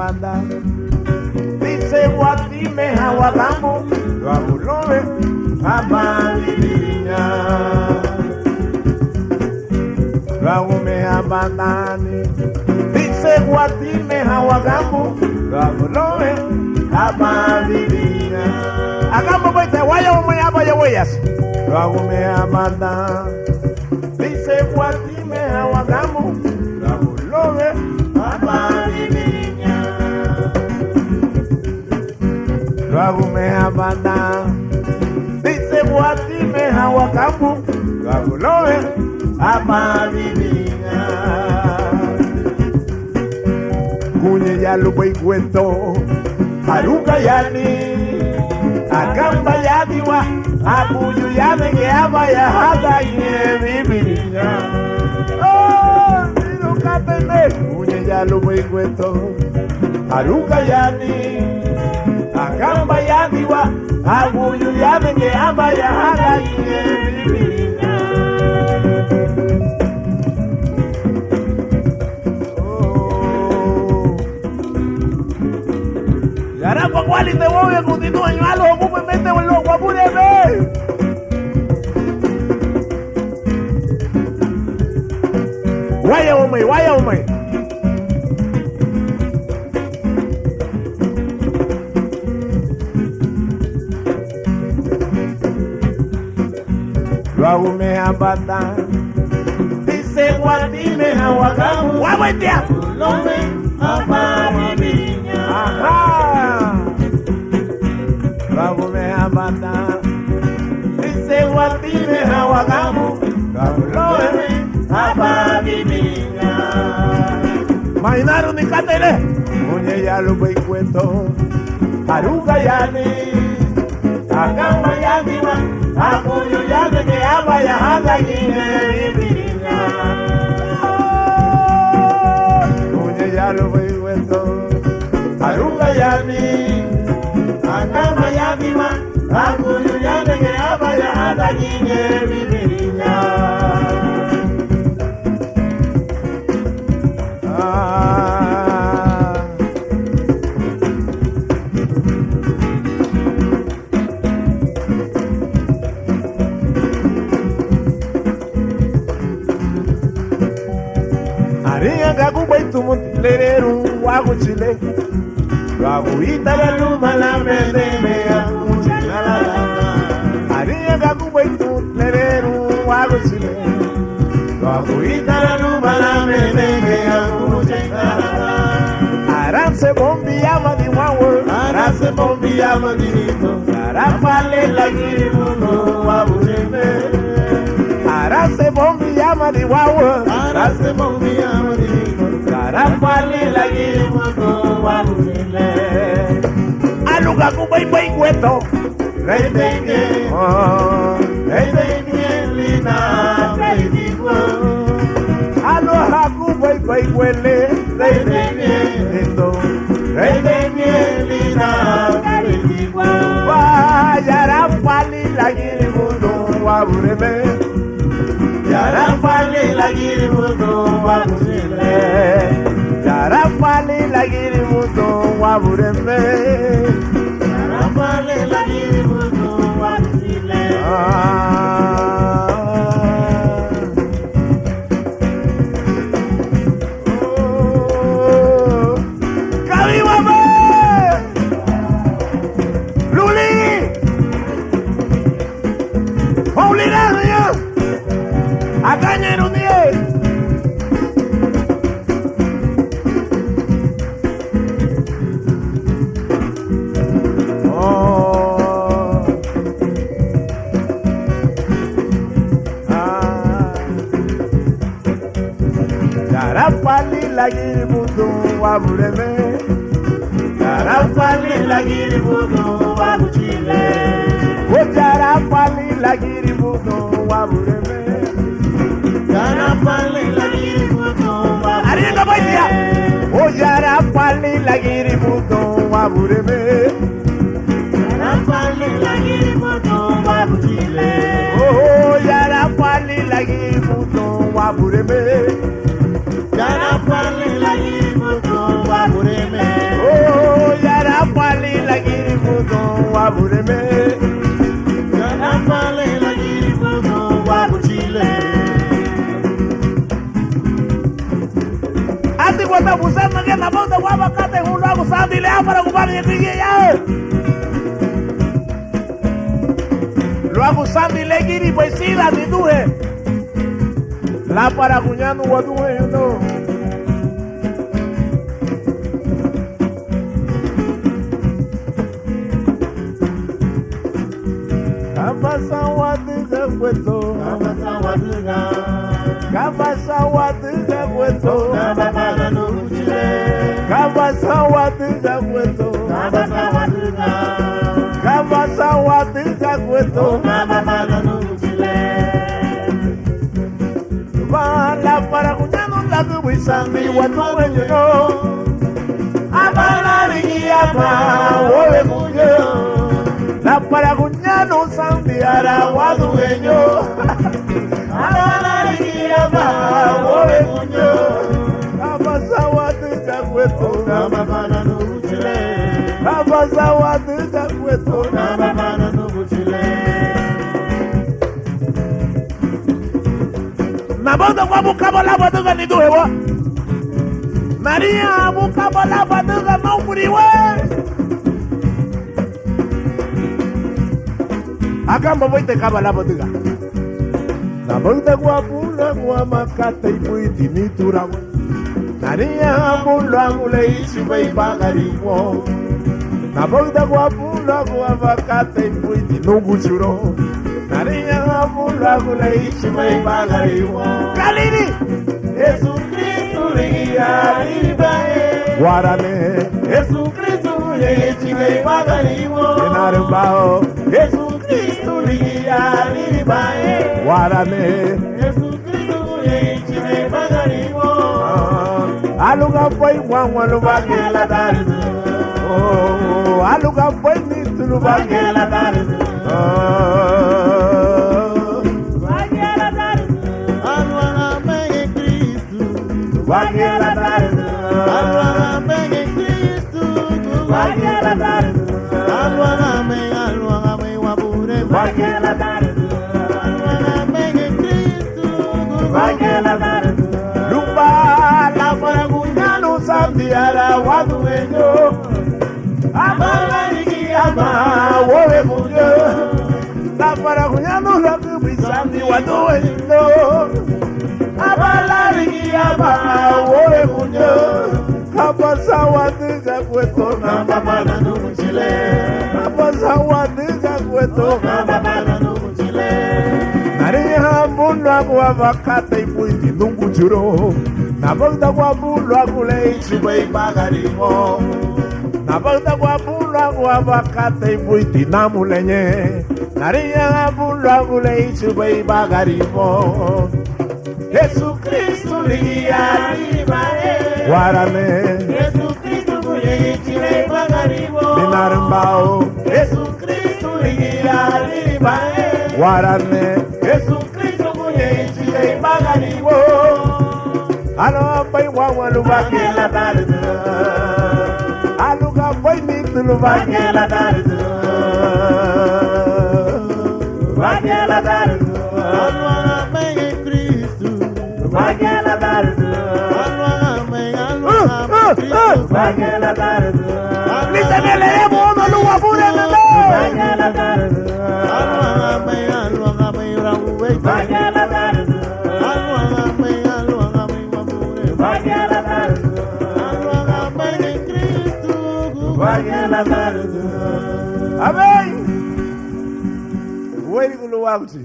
abanda. Dice Guatime Hawagambo, Guabulove, Abalibinya. Guagume abandani. Dice Guatime Hawagambo, Guabulove, Abalibinya. Agambo boite, waya umaya wayas. Guagume abanda. Dice Guatime Hawagambo, Guabulove, Abalibinya. Guagume abanda. Dice Guatime Hawagambo, Guabulove, Abalibinya. Kunye ya lupa ikuento, Haruka yani, Agamba ya diwa, Abuyu ya nenge abaya hada ye bibilinya. Oh, nino katene, Kunye ya lupa ikuento, Haruka yani, Agamba ya diwa, Abuyu ya nenge abaya hada ye bibilinya. Yara kwa kwali te voy a continuar yo algo como mente o lo guapure ve. Vaya hombre, vaya hombre. Lo hago me abata. Dice Guatime Hawagambo. Guabuetea. Lo me abalibinya. Ajá. Guagume abata. Dice Guatime Hawagambo. Guagume abalibinya. Mainaru ni katere. Unye ya lupa ikuento. Haruka yani. Agamba yani wa. Abuyu yani ke abaya hada yine bibilinya. Unye ya lupa ikuento. Haruka yani. Agamba yani wa. Abuyu yani ke abaya hada yine bibilinya. Aria gaguba itumuti lereru wagu chile. Wagu itara luma la mende me aguchilala. Aria gaguba itumuti lereru wagu chile. Wagu itara luma la mende me aguchilala. Arance bombi ama di wawo. Arance bombi ama di nito. Arafale la girimuno wagu chile. Arase bombi ama di wawo. Arase bombi ama di nito. Arafale la girimuno wagu chile. Aluga kubai bai cueto. Rey dengue. Rey dengue lina. Rey digo. Aloha kubai bai cuele. Rey dengue lindo. Rey dengue lina. Rey digo. Vaya Arafale la girimuno wagu chile. Yarafale la girimuno wabusile. Yarafale la girimuno wabureme. Yarafale la girimuno wabusile. Kariwame Luli Holy Name Agaña en un día. Oh. Ah. Yarafali la girimundo wabureme. Yarafali la girimundo wabuchile. Yarafali la girimundo wabureme. Yarafale la girimuno wabureme. Ariga baitia. Oh yarafale la girimuno wabureme. Yarafale la girimuno wabuchile. Oh yarafale la girimuno wabureme. Yarafale la girimuno wabureme. wabureme Kanapale la giribuno wabuchile. ati kwata busana ke na bonda waba kate hulo ako sandi le para kubani yeye ya lo ako sandi le giri pues si la diduje la para cuñano waduje no Kabasa wadiga kweto Kabasa wadiga Kabasa wadiga kweto Kabasa nuchile Kabasa wadiga kweto Kabasa wadiga Kabasa wadiga kweto Kabasa nuchile Bala para kunyano lagu bisandi watu wenyo Abala rigi ama wowe kunyo La para kunyano sambi ara wadu wenyo Abala rigi ama wowe kunyo Kabasa wadiga kweto Kabasa nuchile Kabasa wadiga kweto Kabasa nuchile Nabondo kwa bukabo baduga ni duhewa Maria bukabo baduga maumuriwe Akamba boite kaba baduga Nabondo kwa bula kwa makata ipuiti miturawe Maria bula ngule isu baibagariwo Nabondo kwa bula kwa makata ipuiti nuguchuro Maria bula ngule isu baibagariwo Kalini Yesu Kristo libae Guarane Yesu Kristo libae magariwo Enarembao Yesu Kristo libae Guarane Yesu Kristo libae magariwo Aluga foi mwana Bagela darzu Oh aluga foi mitulu Bagela darzu Bagela darzu Alwana mege Kristo Bagela darzu Alwana mege Kristo Bagela darzu Alwana me wabure Bagela darzu Alwana mege Kristo Bagela darzu Lumba la para kunyano sambiara wadu wenyo Abala rigi ama wowe kunyo La para kunyano la kubisandi wadu wenyo Abala rigi ama wowe kunyo Kabasa wadiga kweto Kabasa nuchile Kabasa wadiga kweto Kabasa nuchile Maria mulwa kwa vakata ipuiti nungu juro Nabagda kwa mulwa kule ichibay bagarimo Nabagda kwa mulwa kwa vakata ipuiti namulenye Maria mulwa kule ichibay bagarimo Yesu Kristo liya libae Guarane Yesu Kristo liya magariwo Minarembao Yesu Kristo liya libae Guarane Yesu Kristo liya magariwo Alo pai wawalu Bagela darzu Aluga pai mitulu Bagela darzu Bagela darzu Alwana mege Kristo Bagela darzu Alwana mege Kristo Bagela darzu Lisanele mono luwa bure nalo Bagela darzu Alwana me rawe Bagela darzu Alwana me wabure Bagela darzu Alwana mege Kristo Bagela darzu Amém Wei kulu wauti